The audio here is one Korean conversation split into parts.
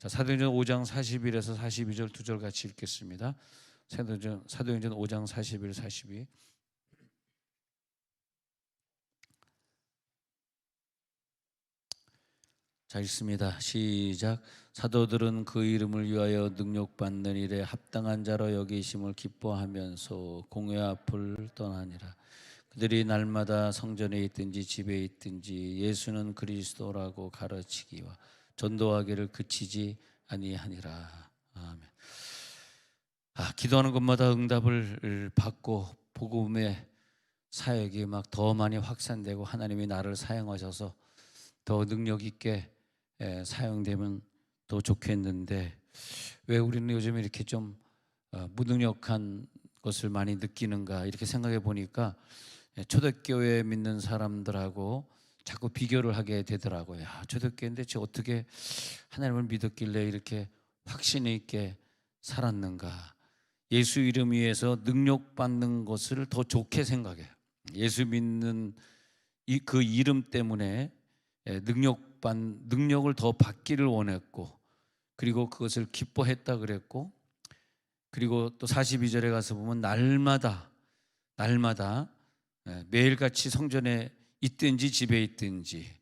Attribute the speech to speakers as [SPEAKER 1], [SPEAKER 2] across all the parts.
[SPEAKER 1] 사도행전 5장 41에서 42절 두 절 같이 읽겠습니다. 사도행전 5장 41, 42. 자, 읽습니다. 시작. 사도들은 그 이름을 위하여 능력받는 일에 합당한 자로 여기심을 기뻐하면서 공회 앞을 떠나니라. 그들이 날마다 성전에 있든지 집에 있든지 예수는 그리스도라고 가르치기와 전도하기를 그치지 아니하니라. 아멘. 기도하는 것마다 응답을 받고 복음의 사역이 막 더 많이 확산되고 하나님이 나를 사용하셔서 더 능력 있게 사용되면 더 좋겠는데, 왜 우리는 요즘 이렇게 좀 무능력한 것을 많이 느끼는가 이렇게 생각해 보니까 초대교회 믿는 사람들하고 자꾸 비교를 하게 되더라고요. 초대교회인데 저 어떻게 하나님을 믿었길래 이렇게 확신 있게 살았는가. 예수 이름 위에서 능력 받는 것을 더 좋게 생각해요. 예수 믿는 그 이름 때문에 능력을 더 받기를 원했고, 그리고 그것을 기뻐했다 그랬고, 그리고 또 42절에 가서 보면 날마다 매일같이 성전에 있든지 집에 있든지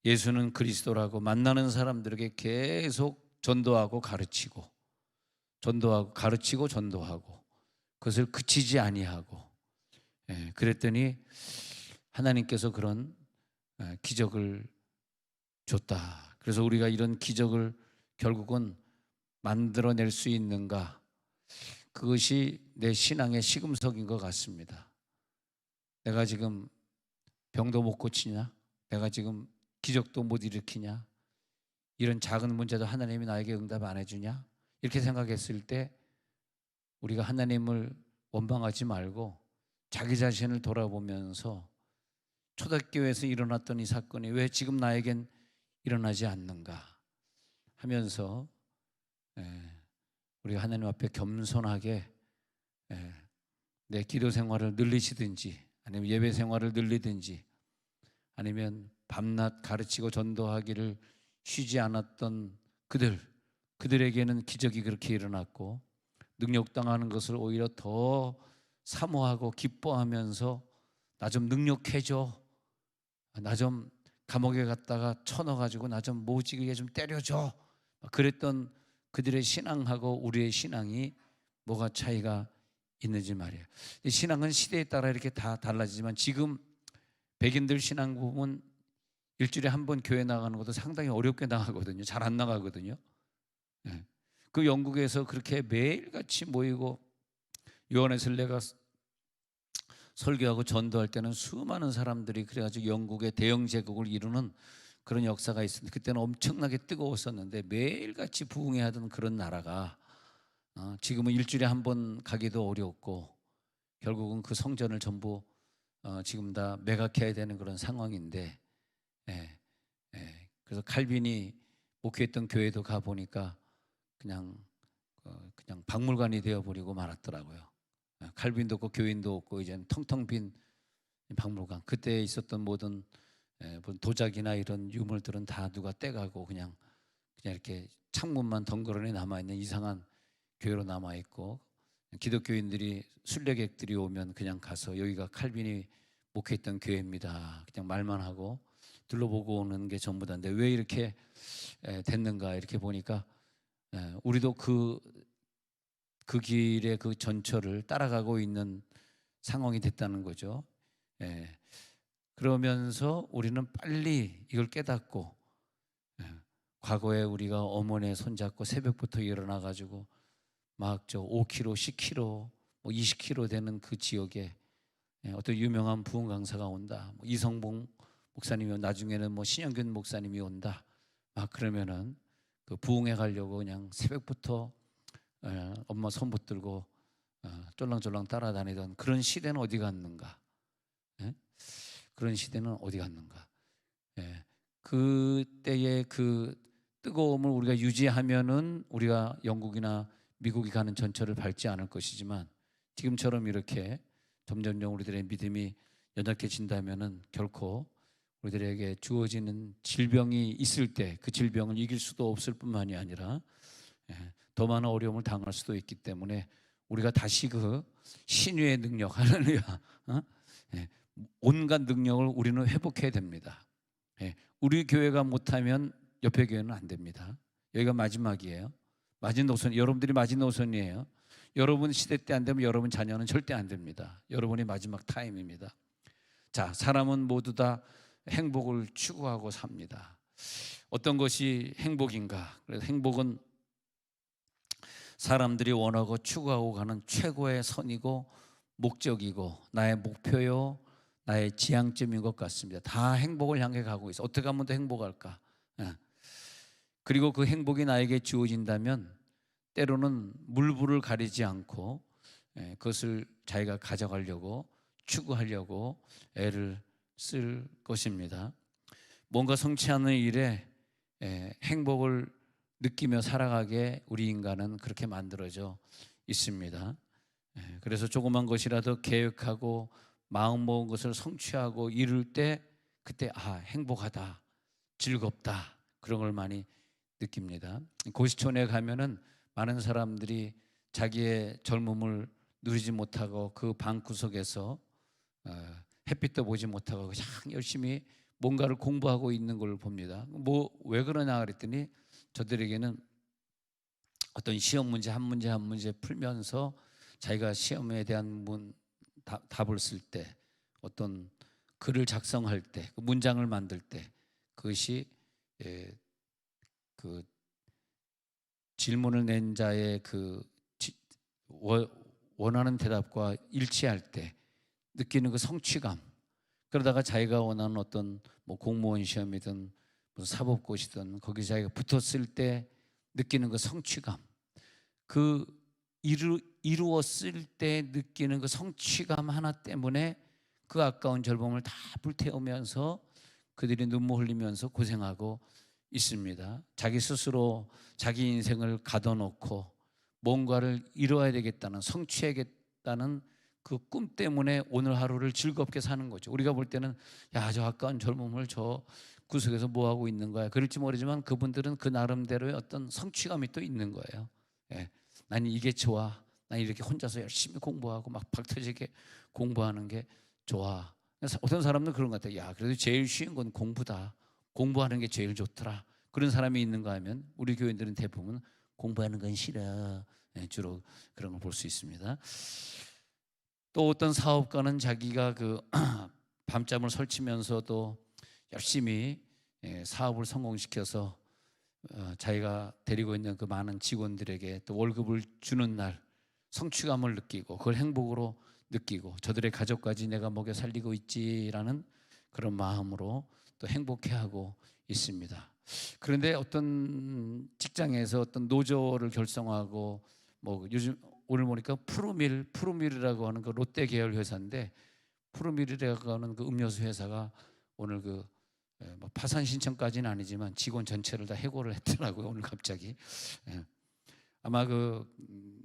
[SPEAKER 1] 예수는 그리스도라고 만나는 사람들에게 계속 전도하고 가르치고 전도하고 그것을 그치지 아니하고, 그랬더니 하나님께서 그런 기적을 줬다. 그래서 우리가 이런 기적을 결국은 만들어낼 수 있는가? 그것이 내 신앙의 시금석인 것 같습니다. 내가 지금 병도 못 고치냐? 내가 지금 기적도 못 일으키냐? 이런 작은 문제도 하나님이 나에게 응답 안 해주냐? 이렇게 생각했을 때 우리가 하나님을 원망하지 말고 자기 자신을 돌아보면서 초대교회에서 일어났던 이 사건이 왜 지금 나에겐 일어나지 않는가 하면서 우리가 하나님 앞에 겸손하게 내 기도 생활을 늘리시든지 아니면 예배 생활을 늘리든지 아니면 밤낮 가르치고 전도하기를 쉬지 않았던 그들에게는 기적이 그렇게 일어났고, 능력당하는 것을 오히려 더 사모하고 기뻐하면서 나 좀 능력해줘, 나 좀 감옥에 갔다가 쳐넣어가지고 나 좀 모지게 좀 때려줘, 그랬던 그들의 신앙하고 우리의 신앙이 뭐가 차이가 있는지 말이에요. 신앙은 시대에 따라 이렇게 다 달라지지만 지금 백인들 신앙 보면 일주일에 한 번 교회 나가는 것도 상당히 어렵게 나가거든요. 잘 안 나가거든요. 그 영국에서 그렇게 매일같이 모이고 요한에서 내가 설교하고 전도할 때는 수많은 사람들이 그래가지고 영국의 대영 제국을 이루는 그런 역사가 있었는데, 그때는 엄청나게 뜨거웠었는데 매일같이 부흥해하던 그런 나라가 지금은 일주일에 한 번 가기도 어렵고 결국은 그 성전을 전부 지금 다 매각해야 되는 그런 상황인데, 그래서 칼빈이 목회했던 교회도 가보니까 그냥 박물관이 되어버리고 말았더라고요. 칼빈도 없고 교인도 없고 이제는 텅텅 빈 박물관. 그때 있었던 모든 도자기나 이런 유물들은 다 누가 떼가고 그냥 이렇게 창문만 덩그러니 남아있는 이상한 교회로 남아있고, 기독교인들이 순례객들이 오면 그냥 가서 여기가 칼빈이 목회했던 교회입니다, 그냥 말만 하고 둘러보고 오는 게 전부다인데 왜 이렇게 됐는가 이렇게 보니까 우리도 그 길의 그 전철을 따라가고 있는 상황이 됐다는 거죠. 그러면서 우리는 빨리 이걸 깨닫고, 과거에 우리가 어머니의 손잡고 새벽부터 일어나 가지고 막 5km, 10km, 20km 되는 그 지역에 어떤 유명한 부흥 강사가 온다, 이성봉 목사님이, 나중에는 신영균 목사님이 온다, 막 그러면은 그 부흥회 가려고 그냥 새벽부터 엄마 손 붙들고 쫄랑쫄랑 따라다니던 그런 시대는 어디 갔는가? 그런 시대는 어디 갔는가? 그때의 그 뜨거움을 우리가 유지하면은 우리가 영국이나 미국이 가는 전철을 밟지 않을 것이지만, 지금처럼 이렇게 점점점 우리들의 믿음이 연약해진다면은 결코 우리들에게 주어지는 질병이 있을 때 그 질병을 이길 수도 없을 뿐만이 아니라 더 많은 어려움을 당할 수도 있기 때문에 우리가 다시 그 신유의 능력, 할렐루야, 온갖 능력을 우리는 회복해야 됩니다. 우리 교회가 못하면 옆에 교회는 안 됩니다. 여기가 마지막이에요. 마지노선, 여러분들이 마지노선이에요. 여러분 시대 때 안 되면 여러분 자녀는 절대 안 됩니다. 여러분이 마지막 타임입니다. 자, 사람은 모두 다 행복을 추구하고 삽니다. 어떤 것이 행복인가? 그래서 행복은 사람들이 원하고 추구하고 가는 최고의 선이고 목적이고 나의 목표요, 나의 지향점인 것 같습니다. 다 행복을 향해 가고 있어. 어떻게 하면 더 행복할까? 그리고 그 행복이 나에게 주어진다면 때로는 물불을 가리지 않고 그것을 자기가 가져가려고 추구하려고 애를 쓸 것입니다. 뭔가 성취하는 일에 행복을 느끼며 살아가게 우리 인간은 그렇게 만들어져 있습니다. 그래서 조그만 것이라도 계획하고 마음 먹은 것을 성취하고 이룰 때 그때 행복하다, 즐겁다, 그런 걸 많이 느낍니다. 고시촌에 가면은 많은 사람들이 자기의 젊음을 누리지 못하고 그 방구석에서 햇빛도 보지 못하고 그냥 열심히 뭔가를 공부하고 있는 걸 봅니다. 뭐 왜 그러냐 그랬더니 저들에게는 어떤 시험 문제 한 문제 한 문제 풀면서 자기가 시험에 대한 답을 쓸 때, 어떤 글을 작성할 때, 그 문장을 만들 때 그것이 그 질문을 낸 자의 그 원하는 대답과 일치할 때 느끼는 그 성취감, 그러다가 자기가 원하는 어떤 뭐 공무원 시험이든 무슨 사법고시든 거기 자기가 붙었을 때 느끼는 그 성취감, 그 이루었을 때 느끼는 그 성취감 하나 때문에 그 아까운 젊음을 다 불태우면서 그들이 눈물 흘리면서 고생하고 있습니다. 자기 스스로 자기 인생을 가둬놓고 뭔가를 이루어야 되겠다는, 성취해야겠다는 그 꿈 때문에 오늘 하루를 즐겁게 사는 거죠. 우리가 볼 때는 저 아까운 젊음을 저 구석에서 뭐 하고 있는 거야 그럴지 모르지만 그분들은 그 나름대로의 어떤 성취감이 또 있는 거예요. 나는 이게 좋아. 난 이렇게 혼자서 열심히 공부하고 막 박터지게 공부하는 게 좋아. 어떤 사람들은 그런 것 같아요. 그래도 제일 쉬운 건 공부다. 공부하는 게 제일 좋더라. 그런 사람이 있는가 하면 우리 교인들은 대부분 공부하는 건 싫어. 주로 그런 걸 볼 수 있습니다. 또 어떤 사업가는 자기가 그 밤잠을 설치면서도 열심히 사업을 성공시켜서 자기가 데리고 있는 그 많은 직원들에게 또 월급을 주는 날 성취감을 느끼고 그걸 행복으로 느끼고 저들의 가족까지 내가 먹여 살리고 있지라는 그런 마음으로 또 행복해하고 있습니다. 그런데 어떤 직장에서 어떤 노조를 결성하고 뭐 요즘 오늘 보니까 푸르밀이라고 하는 그 롯데 계열 회사인데 푸르밀이라고 하는 그 음료수 회사가 오늘 그 뭐 파산 신청까지는 아니지만 직원 전체를 다 해고를 했더라고요. 오늘 갑자기. 아마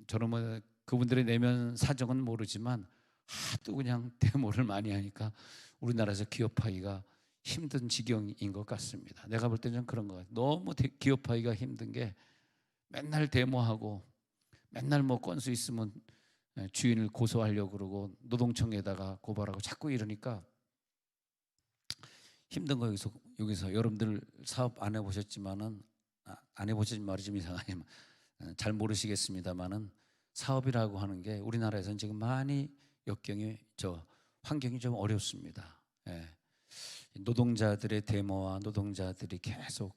[SPEAKER 1] 저는 뭐 그분들의 내면 사정은 모르지만 하도 그냥 데모를 많이 하니까 우리나라에서 기업하기가 힘든 지경인 것 같습니다. 내가 볼 때는 그런 것 같아요. 너무 기업하기가 힘든 게 맨날 데모하고 맨날 뭐 건수 있으면 주인을 고소하려고 그러고 노동청에다가 고발하고 자꾸 이러니까 힘든 거. 여기서 여러분들 사업 안 해보셨지만은 안 해보신 말이 좀 이상하지만 잘 모르시겠습니다만은 사업이라고 하는 게 우리나라에서는 지금 많이 환경이 좀 어렵습니다. 노동자들의 데모와 노동자들이 계속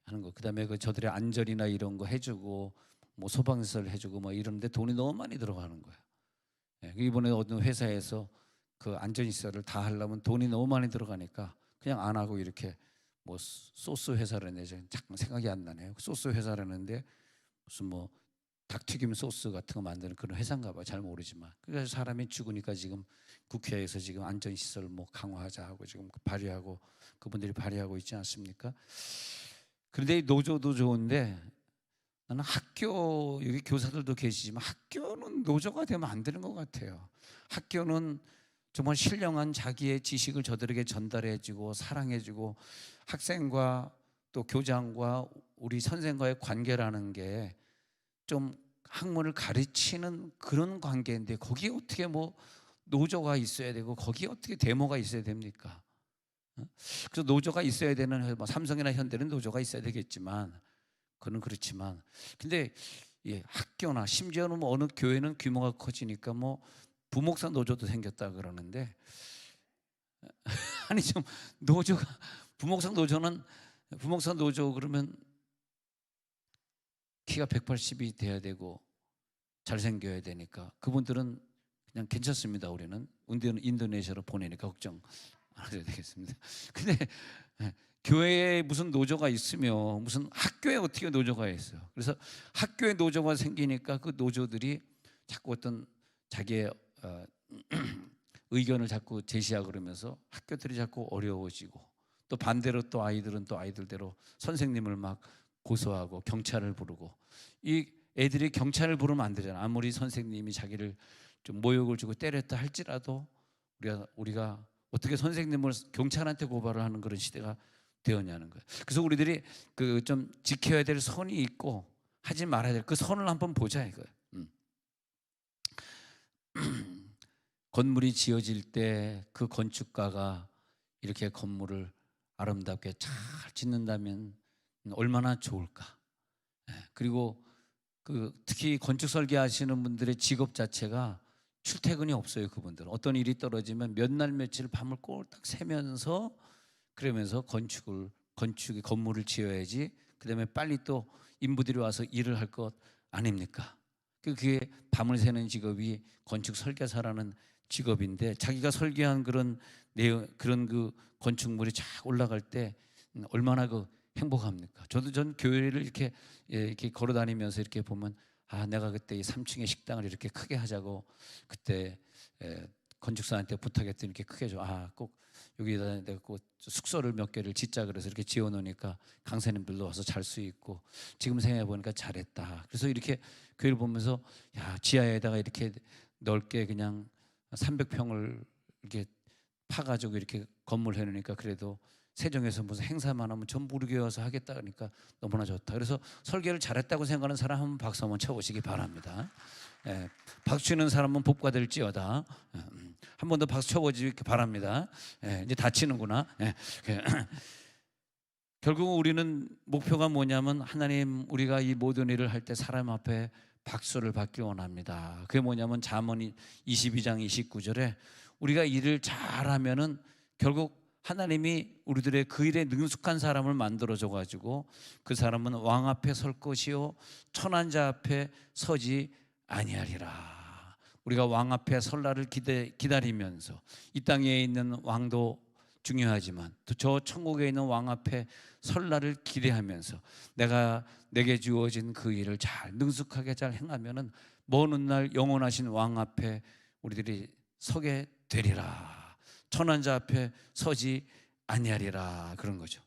[SPEAKER 1] 하는 거, 그다음에 저들의 안전이나 이런 거 해주고 뭐 소방시설 해주고 뭐 이런데 돈이 너무 많이 들어가는 거예요. 이번에 어떤 회사에서 그 안전시설을 다 하려면 돈이 너무 많이 들어가니까 그냥 안 하고 이렇게 뭐 소스 회사라는데 잠깐 생각이 안 나네요. 소스 회사라는데 무슨 뭐 닭튀김 소스 같은 거 만드는 그런 회사인가 봐요. 잘 모르지만. 그래서 사람이 죽으니까 지금 국회에서 지금 안전시설 뭐 강화하자 하고 지금 발의하고 그분들이 발의하고 있지 않습니까? 그런데 노조도 좋은데 나는 여기 교사들도 계시지만 학교는 노조가 되면 안 되는 것 같아요. 학교는 정말 신령한 자기의 지식을 저들에게 전달해주고 사랑해주고 학생과 또 교장과 우리 선생과의 관계라는 게 좀 학문을 가르치는 그런 관계인데 거기에 어떻게 뭐 노조가 있어야 되고 거기에 어떻게 데모가 있어야 됩니까? 그래서 노조가 있어야 되는 뭐 삼성이나 현대는 노조가 있어야 되겠지만 그는 그렇지만 근데 학교나 심지어는 뭐 어느 교회는 규모가 커지니까 뭐 부목사 노조도 생겼다 그러는데 아니 좀 노조가 부목사 노조 그러면 키가 180이 돼야 되고 잘생겨야 되니까 그분들은 그냥 괜찮습니다. 우리는 인도네시아로 보내니까 걱정 안 하셔도 되겠습니다. 근데 교회에 무슨 노조가 있으며 무슨 학교에 어떻게 노조가 있어요. 그래서 학교에 노조가 생기니까 그 노조들이 자꾸 어떤 자기의 의견을 자꾸 제시하고 그러면서 학교들이 자꾸 어려워지고 또 반대로 또 아이들은 또 아이들대로 선생님을 막 고소하고 경찰을 부르고 이 애들이 경찰을 부르면 안 되잖아. 아무리 선생님이 자기를 좀 모욕을 주고 때렸다 할지라도 우리가 어떻게 선생님을 경찰한테 고발을 하는 그런 시대가 되었냐는 거예요. 그래서 우리들이 그 좀 지켜야 될 선이 있고 하지 말아야 될 그 선을 한번 보자 이거예요. 건물이 지어질 때 그 건축가가 이렇게 건물을 아름답게 잘 짓는다면 얼마나 좋을까. 그리고 특히 건축 설계하시는 분들의 직업 자체가 출퇴근이 없어요. 그분들은 어떤 일이 떨어지면 몇 날 며칠 밤을 꼴딱 새면서 그러면서 건물을 지어야지 그다음에 빨리 또 인부들이 와서 일을 할 것 아닙니까? 그게 밤을 새는 직업이 건축 설계사라는 직업인데 자기가 설계한 그런 그 건축물이 쫙 올라갈 때 얼마나 행복합니까? 전 교회를 이렇게 걸어 다니면서 이렇게 보면 내가 그때 이 3층의 식당을 이렇게 크게 하자고 그때 건축사한테 부탁했더니 이렇게 크게 줘. 꼭 여기다 내가 꼭 숙소를 몇 개를 짓자 그래서 이렇게 지어 놓으니까 강사님들도 와서 잘 수 있고 지금 생각해 보니까 잘했다. 그래서 이렇게 교회를 보면서 지하에다가 이렇게 넓게 그냥 300평을 이렇게 파가지고 이렇게 건물 해놓으니까 그래도 세종에서 무슨 행사만 하면 전부 우리 교회 와서 하겠다 그러니까 너무나 좋다. 그래서 설계를 잘했다고 생각하는 사람 한번 박수 한번 쳐보시기 바랍니다. 박수 치는 사람은 복과 될지어다. 한 번 더 박수 쳐보시기 바랍니다. 이제 다 치는구나. 결국 우리는 목표가 뭐냐면 하나님 우리가 이 모든 일을 할 때 사람 앞에 박수를 받기 원합니다. 그게 뭐냐면 잠언 22장 29절에 우리가 일을 잘하면은 결국 하나님이 우리들의 그 일에 능숙한 사람을 만들어줘 가지고 그 사람은 왕 앞에 설 것이요 천한 자 앞에 서지 아니하리라. 우리가 왕 앞에 설 날을 기다리면서 이 땅에 있는 왕도 중요하지만 또 저 천국에 있는 왕 앞에 설 날을 기대하면서 내게 주어진 그 일을 잘 능숙하게 잘 행하면은 먼 훗날 영원하신 왕 앞에 우리들이 서게 되리라. 천한 자 앞에 서지 아니하리라 그런 거죠.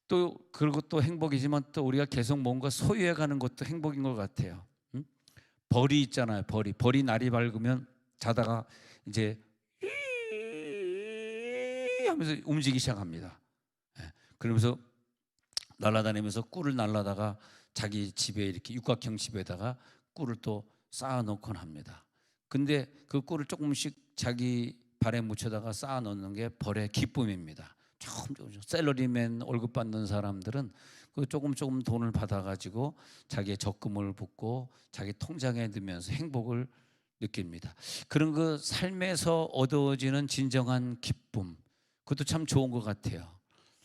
[SPEAKER 1] 또 그리고 또 행복이지만 또 우리가 계속 뭔가 소유해 가는 것도 행복인 것 같아요. 벌이 있잖아요. 벌이 날이 밝으면 자다가 이제 하면서 움직이기 시작합니다. 그러면서 날아다니면서 꿀을 날라다가 자기 집에 이렇게 육각형 집에다가 꿀을 또 쌓아놓곤 합니다. 근데 그 꿀을 조금씩 자기 발에 묻혀다가 쌓아놓는 게 벌의 기쁨입니다. 조금 샐러리맨 월급 받는 사람들은 그 조금 돈을 받아가지고 자기의 적금을 붓고 자기 통장에 넣으면서 행복을 느낍니다. 그런 그 삶에서 얻어지는 진정한 기쁨, 그것도 참 좋은 것 같아요.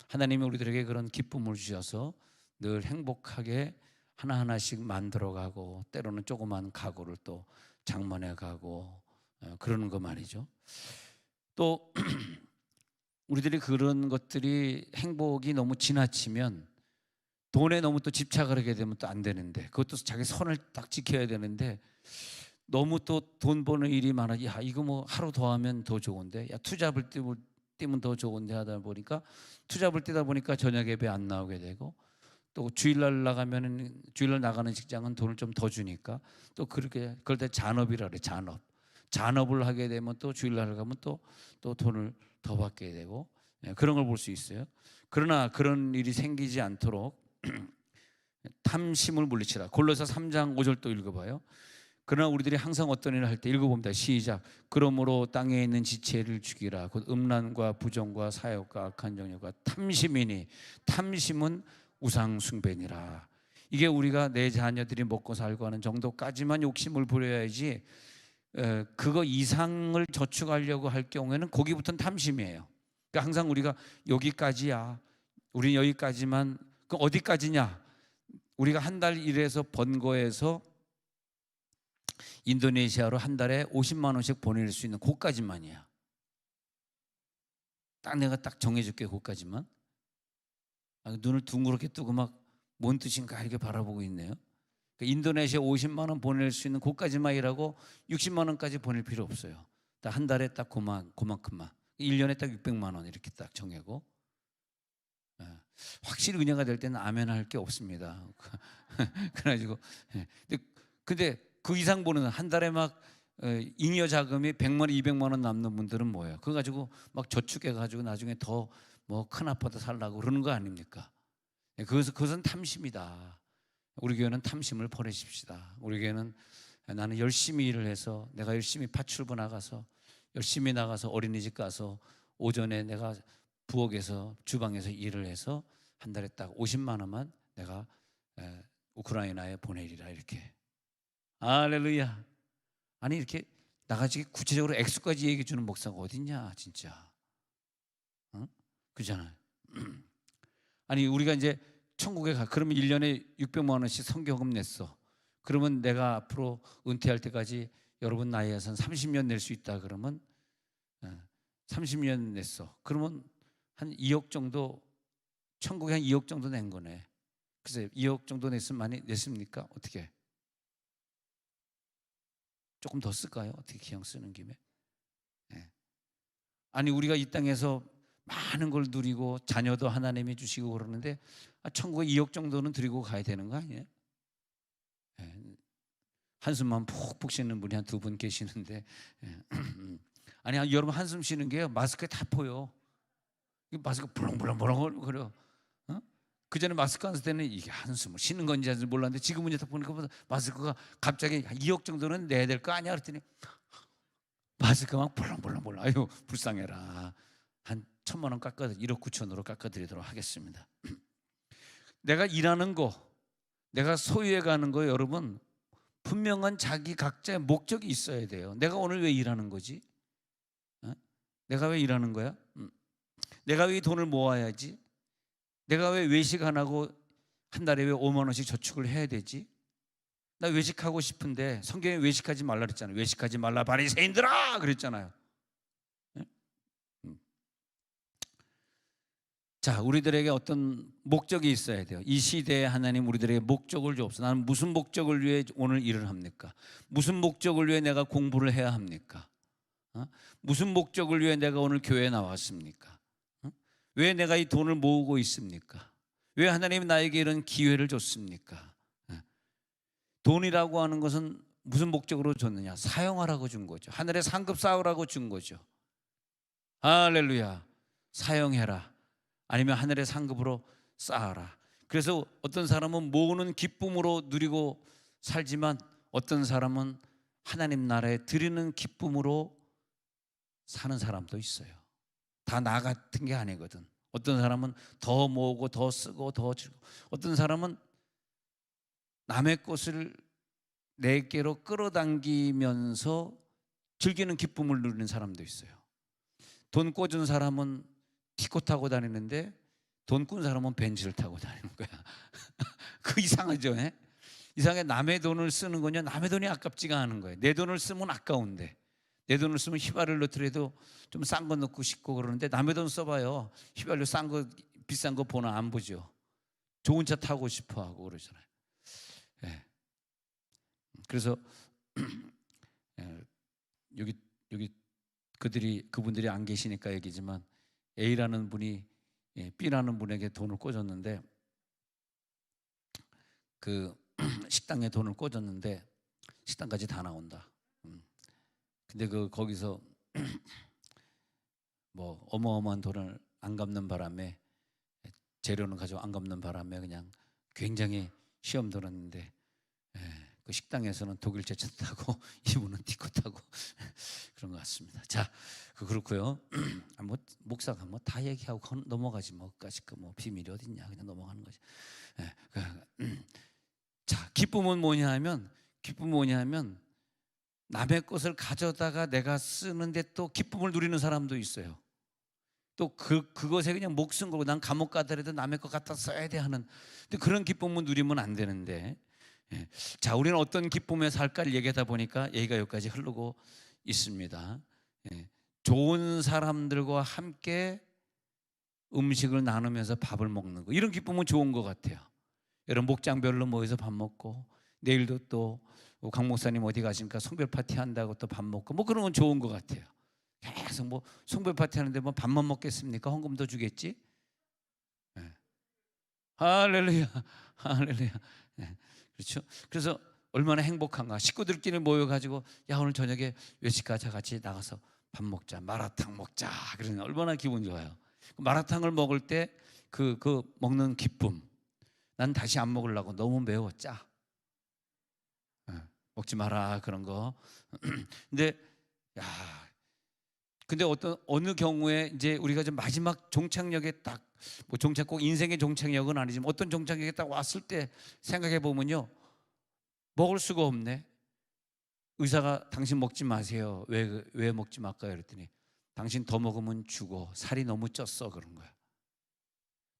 [SPEAKER 1] 하나님이 우리들에게 그런 기쁨을 주셔서 늘 행복하게 하나하나씩 만들어가고 때로는 조그만 가구를 또 장만해 가고 그러는 거 말이죠. 또 우리들이 그런 것들이 행복이 너무 지나치면 돈에 너무 또 집착을 하게 되면 또 안 되는데 그것도 자기 선을 딱 지켜야 되는데 너무 또 돈 버는 일이 많아. 이거 뭐 하루 더 하면 더 좋은데 투잡을 뛰면 더 좋은데 하다 보니까 투잡을 뛰다 보니까 저녁 예배 안 나오게 되고 또 주일날 나가는 직장은 돈을 좀 더 주니까 또 그렇게 그럴 때 잔업이라 그래. 잔업. 잔업을 하게 되면 또 주일날 가면 또 돈을 더 받게 되고, 그런 걸 볼 수 있어요. 그러나 그런 일이 생기지 않도록 탐심을 물리치라. 골로새 3장 5절 또 읽어봐요. 그러나 우리들이 항상 어떤 일을 할 때, 읽어봅니다. 시작. 그러므로 땅에 있는 지체를 죽이라. 곧 음란과 부정과 사욕과 악한 정욕과 탐심이니 탐심은 우상 숭배니라. 이게 우리가 내 자녀들이 먹고 살고 하는 정도까지만 욕심을 부려야지, 그거 이상을 저축하려고 할 경우에는 거기부터는 탐심이에요. 그러니까 항상 우리가 여기까지야, 우리 여기까지만, 그 어디까지냐? 우리가 한 달 일해서 번 거에서 인도네시아로 한 달에 50만 원씩 보낼 수 있는 그까지만이야. 딱 내가 딱 정해줄게, 그까지만. 눈을 둥그렇게 뜨고 막 뭔 뜻인가 이렇게 바라보고 있네요. 인도네시아 50만 원 보낼 수 있는 그까지만 일하고 60만 원까지 보낼 필요 없어요. 딱 한 달에 딱 그만큼만. 1년에 딱 600만 원 이렇게 딱 정하고. 확실히 은혜가 될 때는 아멘 할 게 없습니다. 그래가지고 근데 그 이상 보는 한 달에 막 잉여 자금이 100만 원, 200만 원 남는 분들은 뭐예요? 그거 가지고 막 저축해가지고 나중에 더 뭐 큰 아파트 살라고 그러는 거 아닙니까? 그것은 탐심이다. 우리 교회는 탐심을 버리십시다. 우리 교회는 나는 열심히 일을 해서, 내가 열심히 파출부 나가서, 열심히 나가서 어린이집 가서 오전에 내가 부엌에서 주방에서 일을 해서 한 달에 딱 50만 원만 내가 우크라이나에 보내리라, 이렇게. 할렐루야. 아니 이렇게 나가지게 구체적으로 액수까지 얘기해 주는 목사가 어딨냐 진짜. 그잖아요. 아니 우리가 이제 천국에 그러면 1년에 600만 원씩 선교금 냈어. 그러면 내가 앞으로 은퇴할 때까지 여러분 나이에선 30년 낼 수 있다 그러면 30년 냈어. 그러면 한 2억 정도, 천국에 한 2억 정도 낸 거네. 글쎄 2억 정도 냈으면 많이 냈습니까? 어떻게? 조금 더 쓸까요? 어떻게 기왕 쓰는 김에? 아니 우리가 이 땅에서 많은 걸 누리고 자녀도 하나님이 주시고 그러는데 천국에 2억 정도는 드리고 가야 되는 거 아니에요? 한숨만 푹푹 쉬는 분이 한 2분 계시는데 아니 여러분 한숨 쉬는 게요 마스크에 다 보여. 마스크 불렁불렁불렁 거려. 그 전에 마스크 안 쓸 때는 이게 한숨을 쉬는 건지 몰랐는데 지금은 이제 딱 보니까 마스크가 갑자기 2억 정도는 내야 될 거 아니야 그랬더니 마스크만 불렁불렁불렁. 아유 불쌍해라. 한 1,000만 원 1억 9천으로 깎아드리도록 하겠습니다. 내가 일하는 거, 내가 소유해 가는 거, 여러분 분명한 자기 각자의 목적이 있어야 돼요. 내가 오늘 왜 일하는 거지? 내가 왜 일하는 거야? 내가 왜 돈을 모아야지? 내가 왜 외식 안 하고 한 달에 왜 5만 원씩 저축을 해야 되지? 나 외식하고 싶은데 성경에 외식하지 말라 그랬잖아요. 외식하지 말라 바리새인들아 그랬잖아요. 자, 우리들에게 어떤 목적이 있어야 돼요. 이 시대에 하나님 우리들에게 목적을 주옵소서. 나는 무슨 목적을 위해 오늘 일을 합니까? 무슨 목적을 위해 내가 공부를 해야 합니까? 무슨 목적을 위해 내가 오늘 교회에 나왔습니까? 왜 내가 이 돈을 모으고 있습니까? 왜 하나님이 나에게 이런 기회를 줬습니까? 돈이라고 하는 것은 무슨 목적으로 줬느냐? 사용하라고 준 거죠. 하늘에 상급 쌓으라고 준 거죠. 할렐루야. 사용해라. 아니면 하늘의 상급으로 쌓아라. 그래서 어떤 사람은 모으는 기쁨으로 누리고 살지만 어떤 사람은 하나님 나라에 드리는 기쁨으로 사는 사람도 있어요. 다 나 같은 게 아니거든. 어떤 사람은 더 모으고 더 쓰고 더 주고, 어떤 사람은 남의 것을 내게로 끌어당기면서 즐기는 기쁨을 누리는 사람도 있어요. 돈 꿔준 사람은 티코 타고 다니는데 돈 꾼 사람은 벤츠를 타고 다니는 거야. 그 이상하죠? 이상하게 남의 돈을 쓰는 건요, 남의 돈이 아깝지가 않은 거예요. 내 돈을 쓰면 아까운데, 내 돈을 쓰면 휘발유를 넣더라도 좀 싼 거 넣고 싶고 그러는데 남의 돈 써봐요. 휘발유 싼 거 비싼 거 보나 안 보죠. 좋은 차 타고 싶어 하고 그러잖아요. 그래서 여기 그분들이 안 계시니까 얘기지만 A라는 분이 B라는 분에게 돈을 꿔줬는데 그 식당에 돈을 꿔줬는데 식당까지 다 나온다. 근데 거기서 뭐 어마어마한 돈을 안 갚는 바람에, 재료는 가지고 안 갚는 바람에 그냥 굉장히 시험 들었는데, 그 식당에서는 독일제 차 타고 이분은 티코 타고 그런 것 같습니다. 자, 그렇고요. 뭐 목사가 뭐 다 얘기하고 넘어가지 뭐까지 뭐 비밀이 어딨냐, 그냥 넘어가는 거지. 자, 기쁨은 뭐냐면 남의 것을 가져다가 내가 쓰는데 또 기쁨을 누리는 사람도 있어요. 또 그것에 그냥 목숨 걸고 난 감옥 가더라도 남의 것 갖다 써야 돼 하는, 근데 그런 기쁨은 누리면 안 되는데, 자, 우리는 어떤 기쁨에 살까를 얘기하다 보니까 얘기가 여기까지 흐르고 있습니다. 좋은 사람들과 함께 음식을 나누면서 밥을 먹는 거, 이런 기쁨은 좋은 것 같아요. 여러분, 목장별로 모여서 밥 먹고, 내일도 또 강 목사님 어디 가시니까 송별 파티 한다고 또 밥 먹고, 뭐 그런 건 좋은 것 같아요. 계속 뭐 송별 파티 하는데 뭐 밥만 먹겠습니까? 헌금 더 주겠지? 할렐루야, 할렐루야. 그렇죠? 그래서 얼마나 행복한가. 식구들끼리 모여가지고, 야, 오늘 저녁에 몇 시까지 같이 나가서 밥 먹자, 마라탕 먹자, 그러면 얼마나 기분 좋아요. 마라탕을 먹을 때 그 먹는 기쁨, 난 다시 안 먹으려고, 너무 매워, 짜, 먹지 마라, 그런 거. 근데 야, 근데 어느 경우에 이제 우리가 좀 마지막 종착역에 딱, 뭐 종착 꼭 인생의 종착역은 아니지만 어떤 종착역에 딱 왔을 때 생각해 보면요, 먹을 수가 없네. 의사가 당신 먹지 마세요. 왜 먹지 말까요? 그랬더니 당신 더 먹으면 죽어. 살이 너무 쪘어. 그런 거야.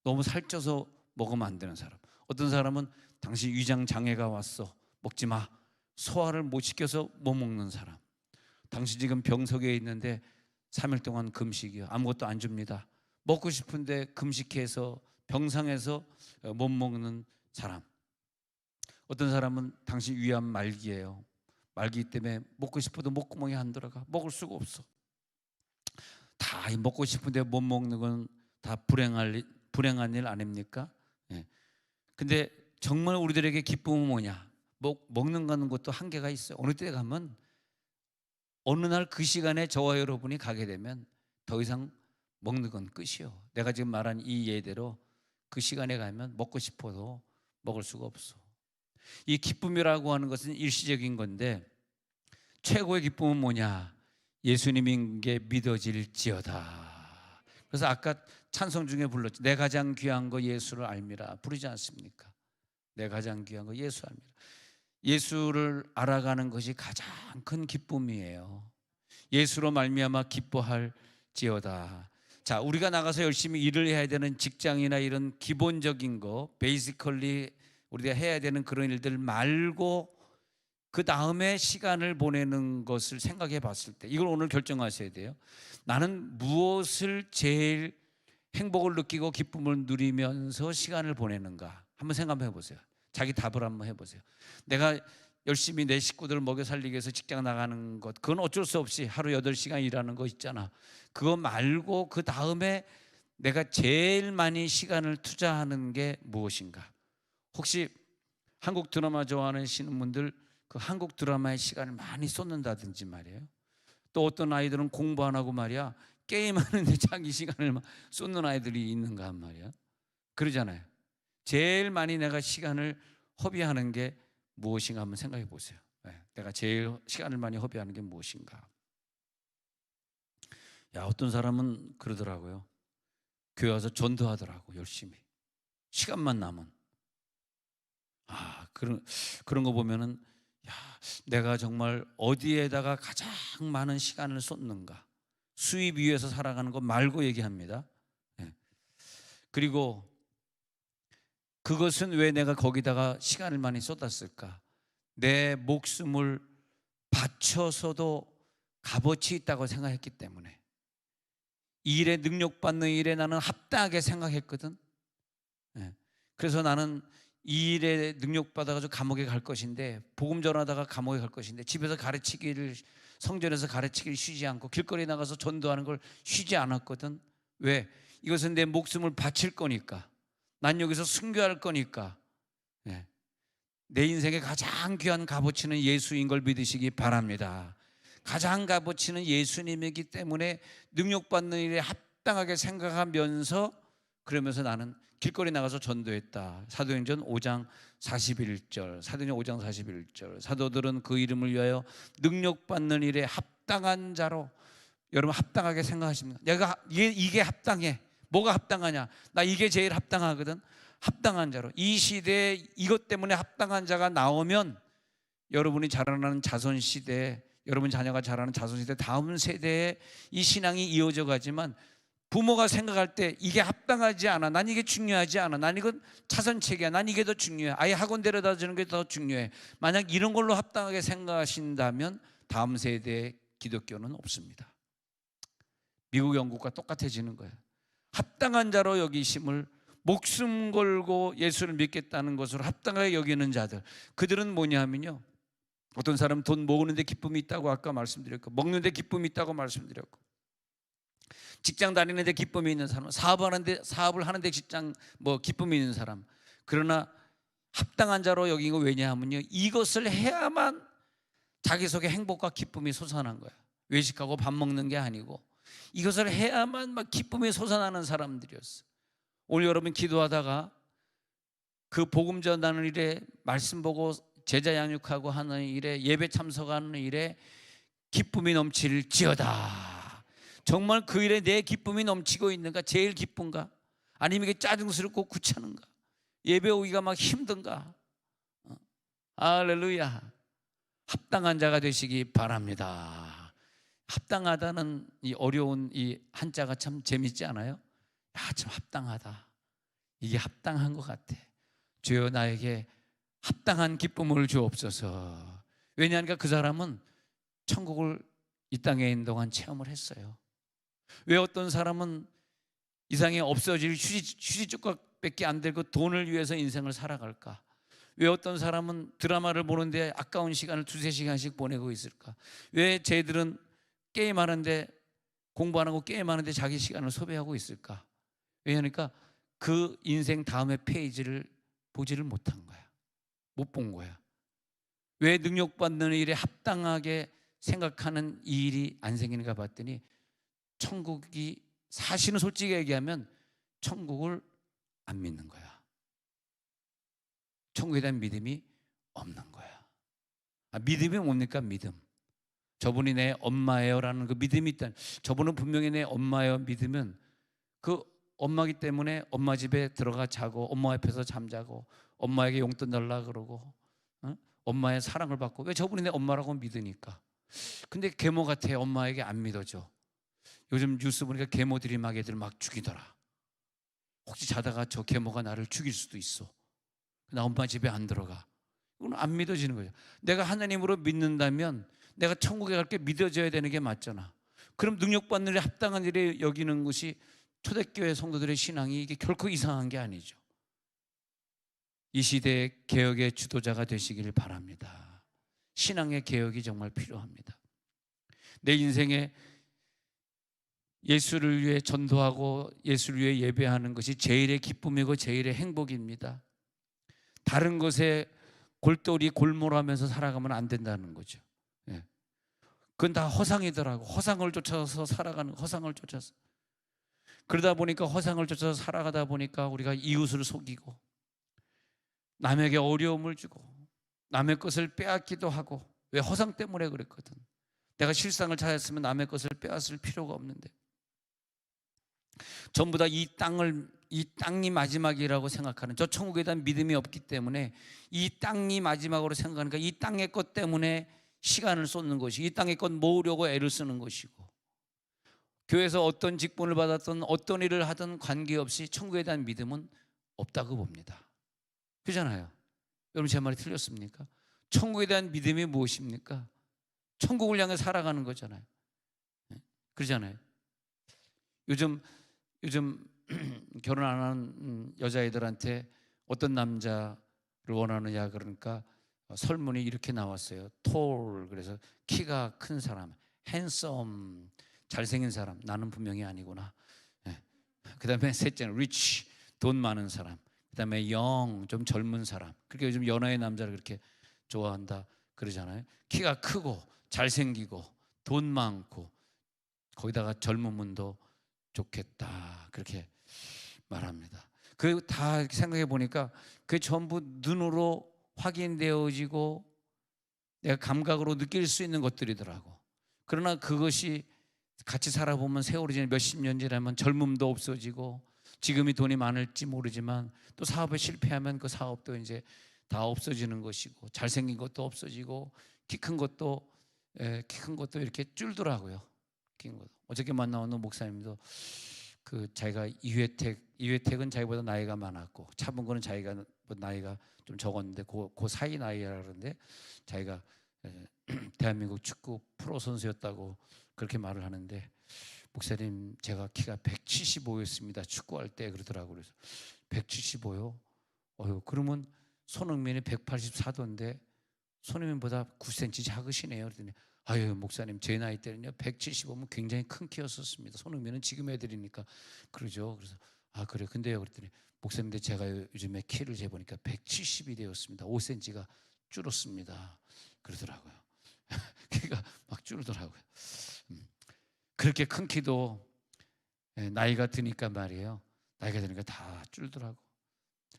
[SPEAKER 1] 너무 살쪄서 먹으면 안 되는 사람. 어떤 사람은 당신 위장 장애가 왔어. 먹지 마. 소화를 못 시켜서 못 먹는 사람. 당신 지금 병석에 있는데 3일 동안 금식이요. 아무것도 안 줍니다. 먹고 싶은데 금식해서 병상에서 못 먹는 사람. 어떤 사람은 당신 위암 말기예요. 말기 때문에 먹고 싶어도 목구멍에 안 들어가. 먹을 수가 없어. 다 먹고 싶은데 못 먹는 건 다 불행한 일 아닙니까? 근데 정말 우리들에게 기쁨은 뭐냐? 먹는 거는 것도 한계가 있어요. 어느 때 가면, 어느 날 그 시간에 저와 여러분이 가게 되면 더 이상 먹는 건 끝이요. 내가 지금 말한 이 예대로 그 시간에 가면 먹고 싶어도 먹을 수가 없어. 이 기쁨이라고 하는 것은 일시적인 건데, 최고의 기쁨은 뭐냐? 예수님인 게 믿어질지어다. 그래서 아까 찬송 중에 불렀죠. 내 가장 귀한 거 예수를 알미라, 부르지 않습니까? 내 가장 귀한 거 예수 알미라. 예수를 알아가는 것이 가장 큰 기쁨이에요. 예수로 말미암아 기뻐할지어다. 자, 우리가 나가서 열심히 일을 해야 되는 직장이나 이런 기본적인 거, 베이시컬리 우리가 해야 되는 그런 일들 말고 그 다음에 시간을 보내는 것을 생각해 봤을 때, 이걸 오늘 결정하셔야 돼요. 나는 무엇을 제일 행복을 느끼고 기쁨을 누리면서 시간을 보내는가? 한번 생각해 보세요. 자기 답을 한번 해보세요. 내가 열심히 내 식구들을 먹여 살리기 위해서 직장 나가는 것, 그건 어쩔 수 없이 하루 8시간 일하는 거 있잖아. 그거 말고 그 다음에 내가 제일 많이 시간을 투자하는 게 무엇인가? 혹시 한국 드라마 좋아하시는 분들, 그 한국 드라마에 시간을 많이 쏟는다든지 말이에요. 또 어떤 아이들은 공부 안 하고 말이야, 게임하는데 자기 시간을 막 쏟는 아이들이 있는가 말이야. 그러잖아요. 제일 많이 내가 시간을 허비하는 게 무엇인가 한번 생각해 보세요. 내가 제일 시간을 많이 허비하는 게 무엇인가? 야, 어떤 사람은 그러더라고요. 교회 와서 전도하더라고, 열심히. 시간만 남은. 그런 거 보면은, 야, 내가 정말 어디에다가 가장 많은 시간을 쏟는가? 수입 위해서 살아가는 거 말고 얘기합니다. 그리고 그것은 왜 내가 거기다가 시간을 많이 쏟았을까? 내 목숨을 바쳐서도 값어치 있다고 생각했기 때문에, 이 일에 능력받는 일에 나는 합당하게 생각했거든. 그래서 나는 이 일에 능력받아가지고 감옥에 갈 것인데, 복음 전하다가 감옥에 갈 것인데, 집에서 가르치기를, 성전에서 가르치기를 쉬지 않고 길거리에 나가서 전도하는 걸 쉬지 않았거든. 왜? 이것은 내 목숨을 바칠 거니까. 난 여기서 순교할 거니까. 내 인생의 가장 귀한 값어치는 예수인 걸 믿으시기 바랍니다. 가장 값어치는 예수님이기 때문에 능력받는 일에 합당하게 생각하면서, 그러면서 나는 길거리 나가서 전도했다. 사도행전 5장 41절, 사도행전 5장 41절. 사도들은 그 이름을 위하여 능력받는 일에 합당한 자로. 여러분, 합당하게 생각하십니까? 내가 이게 합당해. 뭐가 합당하냐? 나 이게 제일 합당하거든. 합당한 자로. 이 시대에 이것 때문에 합당한 자가 나오면 여러분이 자라나는 자손시대, 여러분 자녀가 자라는 자손시대 다음 세대에 이 신앙이 이어져 가지만, 부모가 생각할 때 이게 합당하지 않아, 난 이게 중요하지 않아, 난 이건 차선책이야, 난 이게 더 중요해, 아예 학원 데려다 주는 게 더 중요해, 만약 이런 걸로 합당하게 생각하신다면 다음 세대의 기독교는 없습니다. 미국, 영국과 똑같아지는 거예요. 합당한 자로 여기심을, 목숨 걸고 예수를 믿겠다는 것으로 합당하게 여기는 자들, 그들은 뭐냐면요, 어떤 사람은 돈 모으는데 기쁨이 있다고 아까 말씀드렸고, 먹는데 기쁨이 있다고 말씀드렸고, 직장 다니는데 기쁨이 있는 사람, 사업을 하는데 기쁨이 있는 사람. 그러나 합당한 자로 여긴 거 왜냐하면요, 이것을 해야만 자기 속에 행복과 기쁨이 솟아난 거야. 외식하고 밥 먹는 게 아니고 이것을 해야만 막 기쁨이 솟아나는 사람들이었어. 오늘 여러분 기도하다가 그 복음 전하는 일에, 말씀 보고 제자 양육하고 하는 일에, 예배 참석하는 일에 기쁨이 넘칠지어다. 정말 그 일에 내 기쁨이 넘치고 있는가? 제일 기쁜가? 아니면 이게 짜증스럽고 귀찮은가? 예배 오기가 막 힘든가? 할렐루야. 합당한 자가 되시기 바랍니다. 합당하다는 이 어려운 이 한자가 참 재밌지 않아요? 야, 참 합당하다. 이게 합당한 것 같아. 주여 나에게 합당한 기쁨을 주옵소서. 왜냐하니까 그 사람은 천국을 이 땅에 있는 동안 체험을 했어요. 왜 어떤 사람은 이상에 없어질 휴지 조각밖에 안 들고 돈을 위해서 인생을 살아갈까? 왜 어떤 사람은 드라마를 보는데 아까운 시간을 2-3시간씩 보내고 있을까? 왜 쟤들은 게임하는데, 공부 안 하고 게임하는데 자기 시간을 소비하고 있을까? 왜냐니까 그 인생 다음의 페이지를 보지를 못한 거야. 못 본 거야. 왜 능력받는 일에 합당하게 생각하는 이 일이 안 생기는가 봤더니, 천국이, 사실은 솔직히 얘기하면 천국을 안 믿는 거야. 천국에 대한 믿음이 없는 거야. 믿음이 뭡니까? 믿음. 저분이 내 엄마예요 라는 그 믿음이 있다. 저분은 분명히 내 엄마예요 믿으면, 그 엄마기 때문에 엄마 집에 들어가 자고, 엄마 옆에서 잠자고, 엄마에게 용돈 달라 그러고, 엄마의 사랑을 받고. 왜? 저분이 내 엄마라고 믿으니까. 근데 계모 같아. 엄마에게 안 믿어져. 요즘 뉴스 보니까 계모들이 막 애들 막 죽이더라. 혹시 자다가 저 계모가 나를 죽일 수도 있어. 나 엄마 집에 안 들어가. 이건 안 믿어지는 거죠. 내가 하나님으로 믿는다면 내가 천국에 갈 게 믿어져야 되는 게 맞잖아. 그럼 능력받는 일에 합당한 일에 여기는 것이 초대교회 성도들의 신앙이 이게 결코 이상한 게 아니죠. 이 시대의 개혁의 주도자가 되시길 바랍니다. 신앙의 개혁이 정말 필요합니다. 내 인생에 예수를 위해 전도하고 예수를 위해 예배하는 것이 제일의 기쁨이고 제일의 행복입니다. 다른 것에 골똘히 골몰하면서 살아가면 안 된다는 거죠. 그건 다 허상이더라고. 허상을 쫓아서 살아가는, 허상을 쫓아서. 그러다 보니까 허상을 쫓아서 살아가다 보니까 우리가 이웃을 속이고, 남에게 어려움을 주고, 남의 것을 빼앗기도 하고. 왜? 허상 때문에 그랬거든. 내가 실상을 찾았으면 남의 것을 빼앗을 필요가 없는데, 전부 다 이 땅이 마지막이라고 생각하는, 저 천국에 대한 믿음이 없기 때문에 이 땅이 마지막으로 생각하니까 이 땅의 것 때문에 시간을 쏟는 것이, 이 땅의 것 모으려고 애를 쓰는 것이고, 교회에서 어떤 직분을 받았든 어떤 일을 하든 관계없이 천국에 대한 믿음은 없다고 봅니다. 그렇잖아요. 여러분 제 말이 틀렸습니까? 천국에 대한 믿음이 무엇입니까? 천국을 향해 살아가는 거잖아요. 그러잖아요. 요즘 결혼 안 하는 여자애들한테 어떤 남자를 원하느냐 그러니까 설문이 이렇게 나왔어요. tall, 그래서 키가 큰 사람, handsome, 잘생긴 사람. 나는 분명히 아니구나. 그 다음에 셋째는 rich, 돈 많은 사람. 그 다음에 young, 좀 젊은 사람. 그렇게 요즘 연하의 남자를 그렇게 좋아한다 그러잖아요. 키가 크고 잘생기고 돈 많고 거기다가 젊으면도 좋겠다 그렇게 말합니다. 그 다 생각해 보니까 그게 전부 눈으로 확인되어지고 내가 감각으로 느낄 수 있는 것들이더라고. 그러나 그것이 같이 살아보면 세월이 지나 몇십 년 지나면 젊음도 없어지고 지금이 돈이 많을지 모르지만 또 사업에 실패하면 그 사업도 이제 다 없어지는 것이고 잘생긴 것도 없어지고 키 큰 것도 이렇게 줄더라고요. 어저께 만나온 목사님도 그 자기가 이회택은 자기보다 나이가 많았고 차범근은 자기가 나이가 좀 적었는데 그 사이 나이라 그러는데 자기가 대한민국 축구 프로 선수였다고 그렇게 말을 하는데 목사님 제가 키가 175였습니다. 축구할 때 그러더라고요. 그래서 175요? 그러면 손흥민이 184도인데 손흥민보다 9cm 작으시네요. 그랬더니 아유 목사님 제 나이 때는요 175면 굉장히 큰 키였었습니다. 손흥민은 지금 애들이니까 그러죠. 그래서 아 그래 근데요 그랬더니 목사님 근데 제가 요즘에 키를 재보니까 170이 되었습니다. 5cm가 줄었습니다. 그러더라고요. 키가 막 줄더라고요. 그렇게 큰 키도 나이가 드니까 말이에요. 나이가 드니까 다 줄더라고.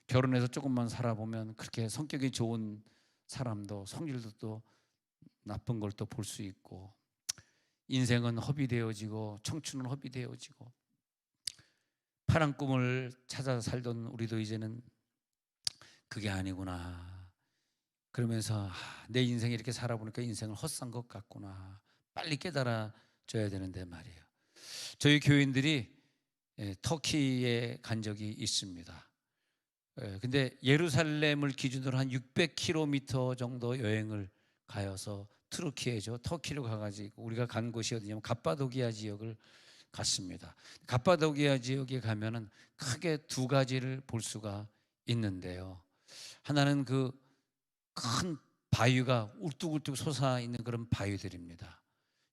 [SPEAKER 1] 결혼해서 조금만 살아보면 그렇게 성격이 좋은 사람도 성질도 또 나쁜 걸 또 볼 수 있고 인생은 허비되어지고 청춘은 허비되어지고 파란 꿈을 찾아 살던 우리도 이제는 그게 아니구나 그러면서 내 인생이 이렇게 살아보니까 인생을 헛산 것 같구나 빨리 깨달아져야 되는데 말이에요. 저희 교인들이 터키에 간 적이 있습니다. 근데 예루살렘을 기준으로 한 600km 정도 여행을 가여서 트루키에죠. 터키로 가가지고 우리가 간 곳이 어디냐면 갑바도기아 지역을 갔습니다. 갑바도기아 지역에 가면은 크게 두 가지를 볼 수가 있는데요. 하나는 그 큰 바위가 울뚝울뚝 솟아 있는 그런 바위들입니다.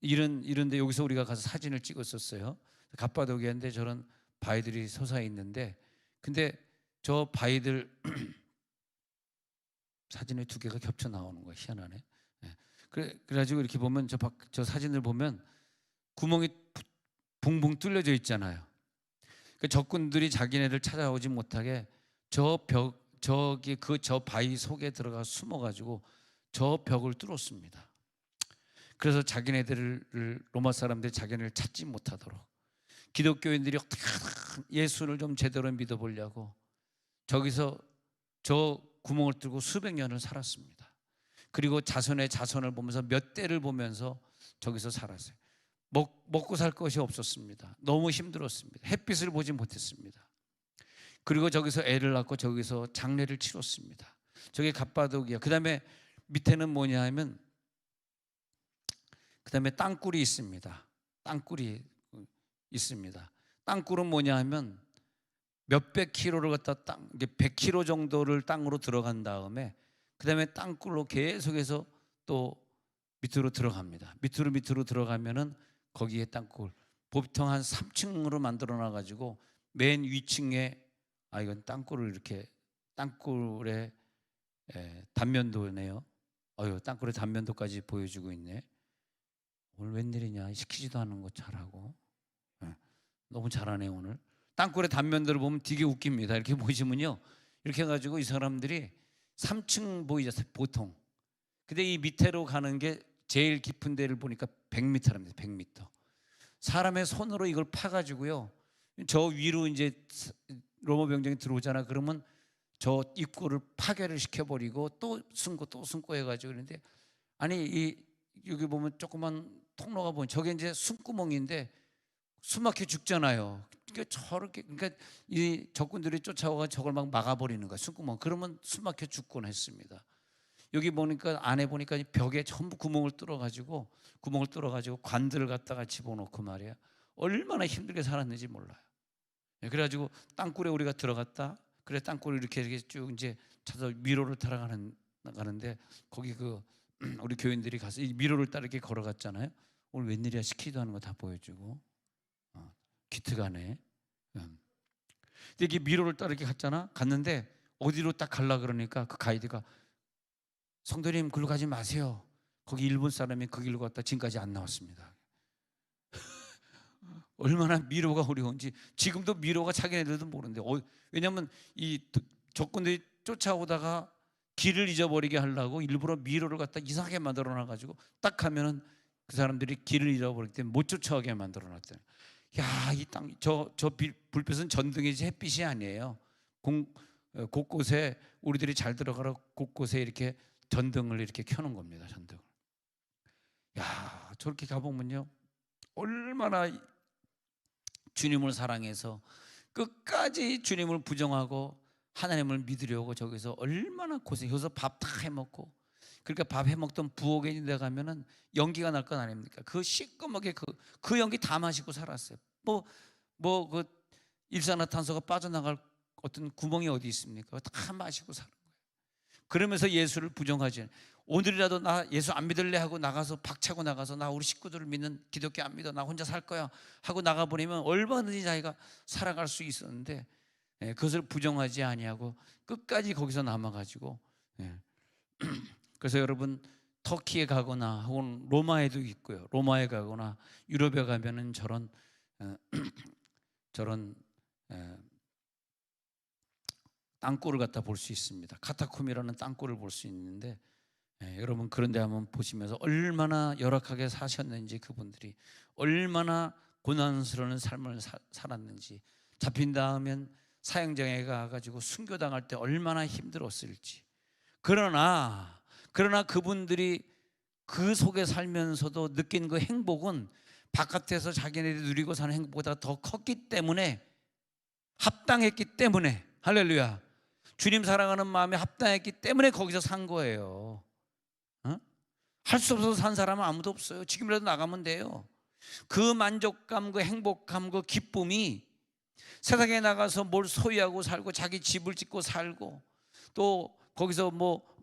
[SPEAKER 1] 이런데 여기서 우리가 가서 사진을 찍었었어요. 갑바도기아인데 저런 바위들이 솟아 있는데 근데 저 바위들 사진에 두 개가 겹쳐 나오는 거예요. 희한하네. 그래가지고 이렇게 보면 저 사진을 보면 구멍이 붕붕 뚫려져 있잖아요. 그 적군들이 자기네들 찾아오지 못하게 저 바위 속에 들어가 숨어가지고 저 벽을 뚫었습니다. 그래서 자기네들을 로마 사람들이 자기네를 찾지 못하도록 기독교인들이 어떻게 예수를 좀 제대로 믿어보려고 저기서 저 구멍을 뚫고 수백 년을 살았습니다. 그리고 자손의 자손을 보면서 몇 대를 보면서 저기서 살았어요. 먹고 살 것이 없었습니다. 너무 힘들었습니다. 햇빛을 보지 못했습니다. 그리고 저기서 애를 낳고 저기서 장례를 치렀습니다. 저게 갑바도기아. 그 다음에 밑에는 뭐냐 하면 그 다음에 땅굴이 있습니다. 땅굴이 있습니다. 땅굴은 뭐냐 하면 몇백 킬로를 갖다 100km 정도를 땅으로 들어간 다음에 그 다음에 땅굴로 계속해서 또 밑으로 들어갑니다. 밑으로 들어가면은 거기에 땅굴 보통 한 3층으로 만들어 놔가지고 맨 위층에 이건 땅굴을 이렇게 땅굴의 단면도네요. 땅굴의 단면도까지 보여주고 있네. 오늘 웬일이냐 시키지도 않은 거 잘하고 너무 잘하네 오늘. 땅굴의 단면들을 보면 되게 웃깁니다. 이렇게 보시면요 이렇게 해가지고 이 사람들이 3층 보이죠 보통. 근데 이 밑으로 가는 게 제일 깊은 데를 보니까 100m랍니다. 100m. 사람의 손으로 이걸 파가지고요 저 위로 이제 로마 병정이 들어오잖아. 그러면 저 입구를 파괴를 시켜버리고 또 숨고 해가지고 그런데 아니 여기 보면 조그만 통로가 보면 저게 이제 숨구멍인데 숨막혀 죽잖아요. 그러니까 이 적군들이 쫓아와가 저걸 막 막아버리는 거야 숨구멍. 그러면 숨막혀 죽곤 했습니다. 여기 보니까 안에 보니까 벽에 전부 구멍을 뚫어가지고 관들을 갖다가 집어넣고 말이야. 얼마나 힘들게 살았는지 몰라요. 그래가지고 땅굴에 우리가 들어갔다. 그래 땅굴을 이렇게 쭉 이제 찾아 미로를 따라 가는데 거기 우리 교인들이 가서 이 미로를 따라 이렇게 걸어갔잖아요. 오늘 웬일이야 시키도 하는 거 다 보여주고 기특하네. 근데 이게 미로를 따라 이렇게 갔는데 어디로 딱 갈라 그러니까 그 가이드가 성도님 글로 가지 마세요. 거기 일본 사람이 그 길로 갔다 지금까지 안 나왔습니다. 얼마나 미로가 어려운지 지금도 미로가 자기네들도 모르는데 왜냐하면 이 적군들이 쫓아오다가 길을 잊어버리게 하려고 일부러 미로를 갖다 이상하게 만들어 놔가지고 딱 하면은 그 사람들이 길을 잃어버리기 때문에 못 쫓아오게 만들어 놨대요. 야, 이 땅, 저 불빛은 전등이지 햇빛이 아니에요. 곳곳에 우리들이 잘 들어가라 곳곳에 이렇게 전등을 이렇게 켜놓은 겁니다. 전등을. 야, 저렇게 가보면요, 얼마나 주님을 사랑해서 끝까지 주님을 부정하고 하나님을 믿으려고 저기서 얼마나 고생. 여기서 밥 다 해먹고, 그러니까 밥 해먹던 부엌에 데 가면은 연기가 날 건 아닙니까? 그 시꺼멓게 그 연기 다 마시고 살았어요. 그 일산화탄소가 빠져나갈 어떤 구멍이 어디 있습니까? 다 마시고 사는 거예요. 그러면서 예수를 부정하지. 오늘이라도 나 예수 안 믿을래 하고 나가서 박차고 나가서 나 우리 식구들을 믿는 기독교 안 믿어 나 혼자 살 거야 하고 나가버리면 얼마든지 자기가 살아갈 수 있었는데, 그것을 부정하지 아니하고 끝까지 거기서 남아가지고, 그래서 여러분 터키에 가거나 혹은 로마에도 있고요. 로마에 가거나 유럽에 가면은 저런 땅굴을 갖다 볼 수 있습니다. 카타콤이라는 땅굴을 볼 수 있는데, 여러분 그런 데 한번 보시면서 얼마나 열악하게 사셨는지, 그분들이 얼마나 고난스러운 삶을 살았는지, 잡힌 다음엔 사형장에 가가지고 순교당할 때 얼마나 힘들었을지. 그러나 그분들이 그 속에 살면서도 느낀 그 행복은 바깥에서 자기네들이 누리고 사는 행복보다 더 컸기 때문에, 합당했기 때문에, 할렐루야, 주님 사랑하는 마음에 합당했기 때문에 거기서 산 거예요. 할 수 없어서 산 사람은 아무도 없어요. 지금이라도 나가면 돼요. 그 만족감, 그 행복감, 그 기쁨이 세상에 나가서 뭘 소유하고 살고 자기 집을 짓고 살고 또 거기서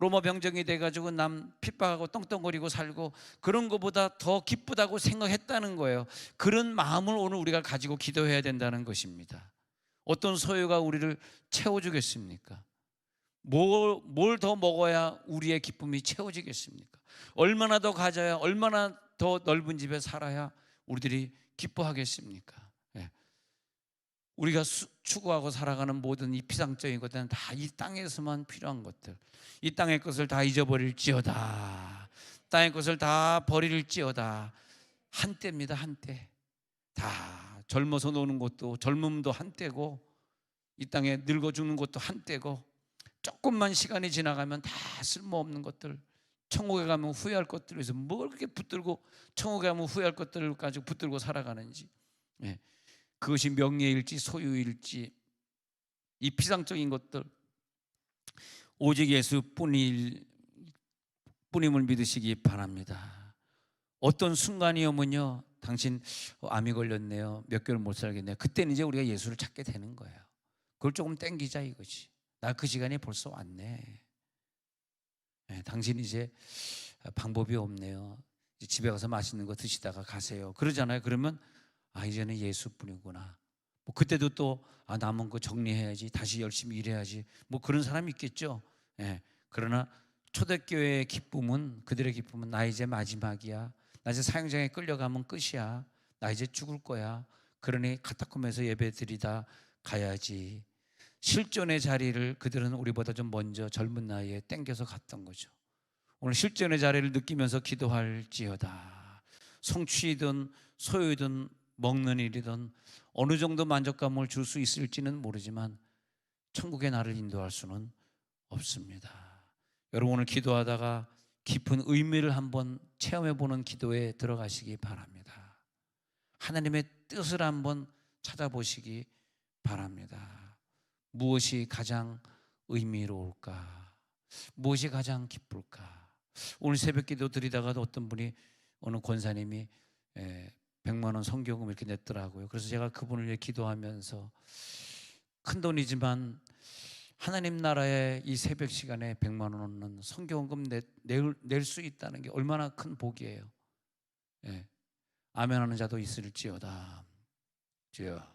[SPEAKER 1] 로마 병정이 돼가지고 남 핍박하고 떵떵거리고 살고 그런 것보다 더 기쁘다고 생각했다는 거예요. 그런 마음을 오늘 우리가 가지고 기도해야 된다는 것입니다. 어떤 소유가 우리를 채워주겠습니까? 뭘 더 먹어야 우리의 기쁨이 채워지겠습니까? 얼마나 더 가져야, 얼마나 더 넓은 집에 살아야 우리들이 기뻐하겠습니까? 우리가 추구하고 살아가는 모든 이 피상적인 것들은 다 이 땅에서만 필요한 것들, 이 땅의 것을 다 잊어버릴지어다, 땅의 것을 다 버릴지어다. 한때입니다. 한때. 다 젊어서 노는 것도, 젊음도 한때고, 이 땅에 늙어 죽는 것도 한때고, 조금만 시간이 지나가면 다 쓸모없는 것들, 천국에 가면 후회할 것들을 위해서 뭘 그렇게 붙들고, 천국에 가면 후회할 것들을 가지고 붙들고 살아가는지, 그것이 명예일지 소유일지, 이 피상적인 것들, 오직 예수뿐임을 믿으시기 바랍니다. 어떤 순간이 오면요, 당신 암이 걸렸네요, 몇 개월 못 살겠네요, 그때는 이제 우리가 예수를 찾게 되는 거예요. 그걸 조금 땡기자 이거지. 나 그 시간이 벌써 왔네. 당신 이제 방법이 없네요. 이제 집에 가서 맛있는 거 드시다가 가세요. 그러잖아요. 그러면 이제는 예수뿐이구나. 그때도 또 남은 거 정리해야지, 다시 열심히 일해야지, 그런 사람이 있겠죠. 그러나 초대교회의 기쁨은, 그들의 기쁨은 나 이제 마지막이야, 나 이제 사형장에 끌려가면 끝이야, 나 이제 죽을 거야, 그러니 카타콤에서 예배드리다 가야지. 실존의 자리를 그들은 우리보다 좀 먼저 젊은 나이에 땡겨서 갔던 거죠. 오늘 실존의 자리를 느끼면서 기도할지어다. 성취든 소유든 먹는 일이든 어느 정도 만족감을 줄 수 있을지는 모르지만 천국의 나를 인도할 수는 없습니다. 여러분 오늘 기도하다가 깊은 의미를 한번 체험해보는 기도에 들어가시기 바랍니다. 하나님의 뜻을 한번 찾아보시기 바랍니다. 무엇이 가장 의미로울까? 무엇이 가장 기쁠까? 오늘 새벽 기도 드리다가도 어떤 분이, 어느 권사님이 100만 원 성경금 이렇게 냈더라고요. 그래서 제가 그분을 위해 기도하면서, 큰 돈이지만 하나님 나라의 이 새벽 시간에 100만 원은 성경금 낼 수 있다는 게 얼마나 큰 복이에요. 아멘하는 자도 있을지어다. 주여.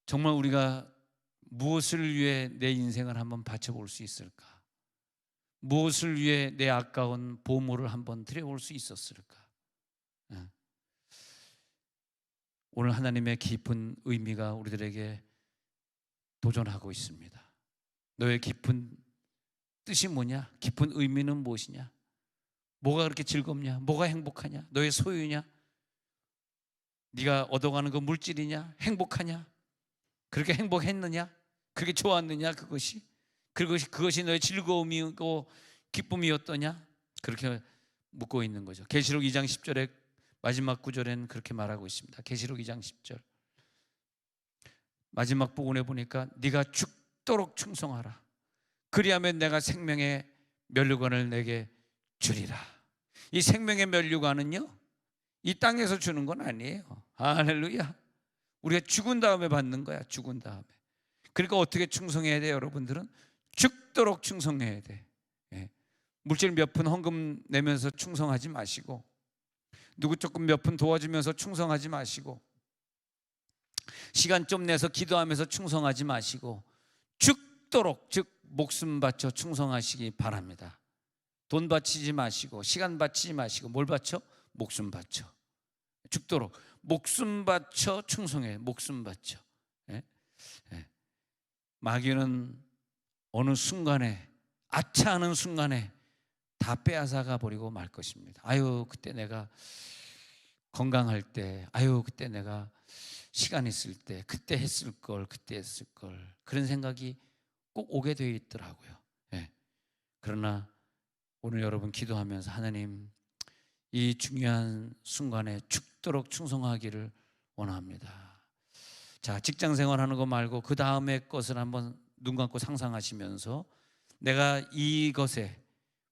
[SPEAKER 1] 정말 우리가 무엇을 위해 내 인생을 한번 바쳐볼 수 있을까? 무엇을 위해 내 아까운 보물을 한번 드려볼 수 있었을까? 오늘 하나님의 깊은 의미가 우리들에게 도전하고 있습니다. 너의 깊은 뜻이 뭐냐? 깊은 의미는 무엇이냐? 뭐가 그렇게 즐겁냐? 뭐가 행복하냐? 너의 소유냐? 네가 얻어가는 그 물질이냐? 행복하냐? 그렇게 행복했느냐? 그게 좋았느냐? 그것이 너의 즐거움이고 기쁨이었더냐? 그렇게 묻고 있는 거죠. 계시록 2장 10절에 마지막 구절에는 그렇게 말하고 있습니다. 계시록 2장 10절 마지막 부분에 보니까 네가 죽도록 충성하라. 그리하면 내가 생명의 면류관을 내게 주리라. 이 생명의 면류관은요, 이 땅에서 주는 건 아니에요. 할렐루야. 우리가 죽은 다음에 받는 거야. 죽은 다음에. 그러니까 어떻게 충성해야 돼요? 여러분들은 죽도록 충성해야 돼. 물질 몇 푼 헌금 내면서 충성하지 마시고, 누구 조금 몇 푼 도와주면서 충성하지 마시고, 시간 좀 내서 기도하면서 충성하지 마시고, 죽도록, 즉 목숨 바쳐 충성하시기 바랍니다. 돈 바치지 마시고, 시간 바치지 마시고, 뭘 바쳐? 목숨 바쳐. 죽도록 목숨 바쳐 충성해. 목숨 바쳐. 마귀는 어느 순간에, 아차 하는 순간에 다 빼앗아가 버리고 말 것입니다. 아유, 그때 내가 건강할 때, 아유, 그때 내가 시간 있을 때, 그때 했을 걸, 그때 했을 걸, 그런 생각이 꼭 오게 되어 있더라고요. 그러나 오늘 여러분 기도하면서 하나님, 이 중요한 순간에 죽도록 충성하기를 원합니다. 자, 직장 생활하는 거 말고 그 다음에 것을 한번 눈 감고 상상하시면서, 내가 이것에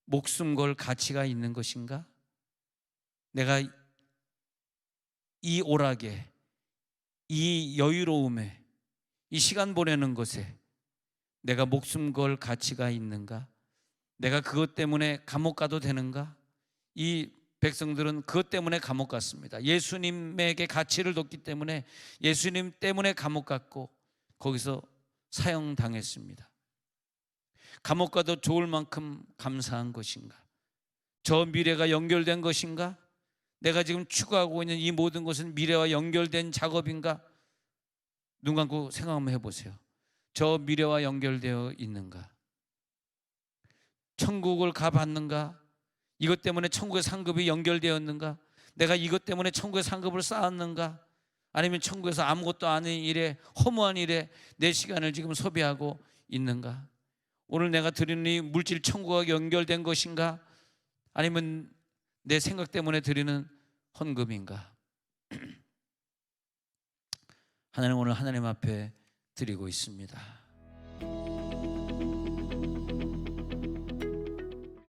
[SPEAKER 1] 목숨 걸 가치가 있는 것인가? 내가 이 오락에, 이 여유로움에, 이 시간 보내는 것에 내가 목숨 걸 가치가 있는가? 내가 그것 때문에 감옥 가도 되는가? 이 백성들은 그것 때문에 감옥 갔습니다. 예수님에게 가치를 뒀기 때문에 예수님 때문에 감옥 갔고 거기서 사형당했습니다. 감옥 가도 좋을 만큼 감사한 것인가? 저 미래가 연결된 것인가? 내가 지금 추구하고 있는 이 모든 것은 미래와 연결된 작업인가? 눈 감고 생각 한번 해보세요. 저 미래와 연결되어 있는가? 천국을 가봤는가? 이것 때문에 천국의 상급이 연결되었는가? 내가 이것 때문에 천국의 상급을 쌓았는가? 아니면 천국에서 아무것도 아닌 일에, 허무한 일에 내 시간을 지금 소비하고 있는가? 오늘 내가 드리는 이 물질 천국과 연결된 것인가? 아니면 내 생각 때문에 드리는 헌금인가? 하나님, 오늘 하나님 앞에 드리고 있습니다.